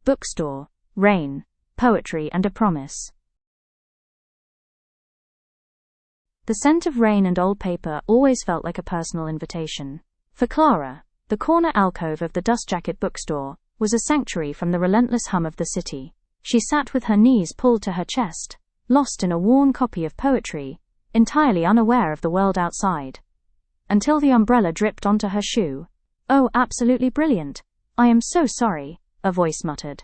Bookstore, rain, poetry and a promise. The scent of rain and old paper always felt like a personal invitation. For Clara, the corner alcove of the dust jacket bookstore was a sanctuary from the relentless hum of the city. She sat with her knees pulled to her chest, lost in a worn copy of poetry, entirely unaware of the world outside. Until the umbrella dripped onto her shoe. "Oh, absolutely brilliant. I am so sorry," a voice muttered.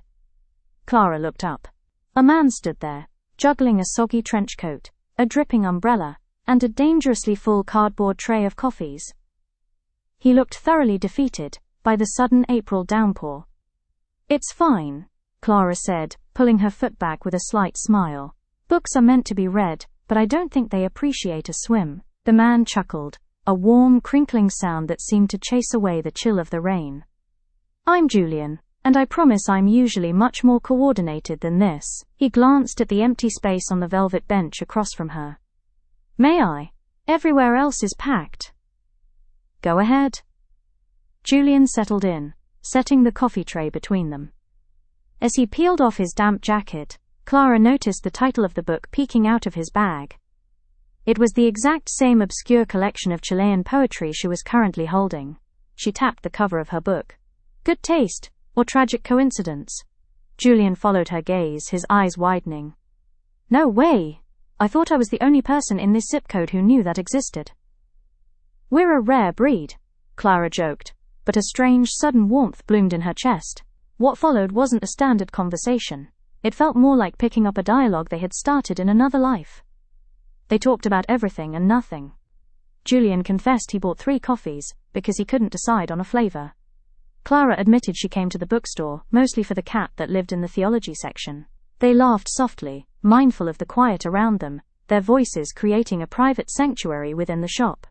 Clara looked up. A man stood there, juggling a soggy trench coat, a dripping umbrella, and a dangerously full cardboard tray of coffees. He looked thoroughly defeated by the sudden April downpour. "It's fine," Clara said, pulling her foot back with a slight smile. "Books are meant to be read, but I don't think they appreciate a swim." The man chuckled, a warm, crinkling sound that seemed to chase away the chill of the rain. "I'm Julian, and I promise I'm usually much more coordinated than this." He glanced at the empty space on the velvet bench across from her. "May I? Everywhere else is packed." "Go ahead." Julian settled in, setting the coffee tray between them. As he peeled off his damp jacket, Clara noticed the title of the book peeking out of his bag. It was the exact same obscure collection of Chilean poetry she was currently holding. She tapped the cover of her book. "Good taste, or tragic coincidence?" Julian followed her gaze, his eyes widening. "No way! I thought I was the only person in this zip code who knew that existed." "We're a rare breed," Clara joked, but a strange, sudden warmth bloomed in her chest. What followed wasn't a standard conversation. It felt more like picking up a dialogue they had started in another life. They talked about everything and nothing. Julian confessed he bought 3 coffees because he couldn't decide on a flavor. Clara admitted she came to the bookstore mostly for the cat that lived in the theology section. They laughed softly, mindful of the quiet around them, their voices creating a private sanctuary within the shop.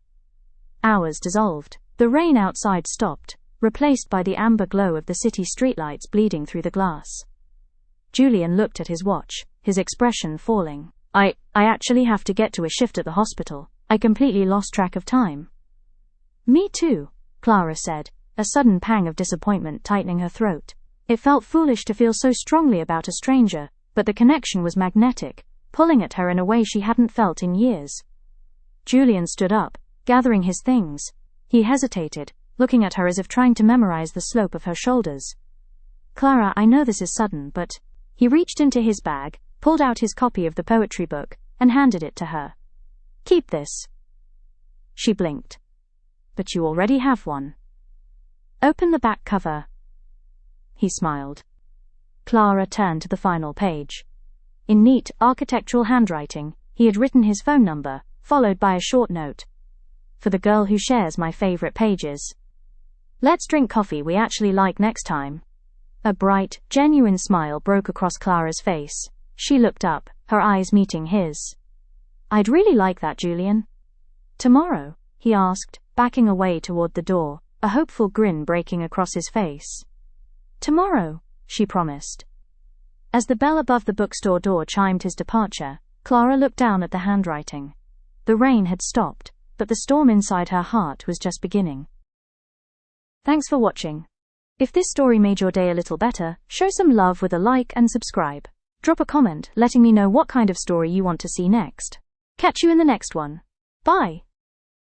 Hours dissolved. The rain outside stopped, replaced by the amber glow of the city streetlights bleeding through the glass. Julian looked at his watch, his expression falling. I actually have to get to a shift at the hospital. I completely lost track of time." "Me too," Clara said, a sudden pang of disappointment tightening her throat. It felt foolish to feel so strongly about a stranger, but the connection was magnetic, pulling at her in a way she hadn't felt in years. Julian stood up, gathering his things. He hesitated, looking at her as if trying to memorize the slope of her shoulders. "Clara, I know this is sudden, but..." He reached into his bag, pulled out his copy of the poetry book, and handed it to her. "Keep this." She blinked. "But you already have one." "Open the back cover." He smiled. Clara turned to the final page. In neat, architectural handwriting, he had written his phone number, followed by a short note. "For the girl who shares my favorite pages. Let's drink coffee we actually like next time." A bright, genuine smile broke across Clara's face. She looked up, her eyes meeting his. "I'd really like that, Julian." "Tomorrow?" he asked, backing away toward the door, a hopeful grin breaking across his face. "Tomorrow," she promised. As the bell above the bookstore door chimed his departure, Clara looked down at the handwriting. The rain had stopped, but the storm inside her heart was just beginning. Thanks for watching. If this story made your day a little better, show some love with a like and subscribe. Drop a comment letting me know what kind of story you want to see next. Catch you in the next one. Bye.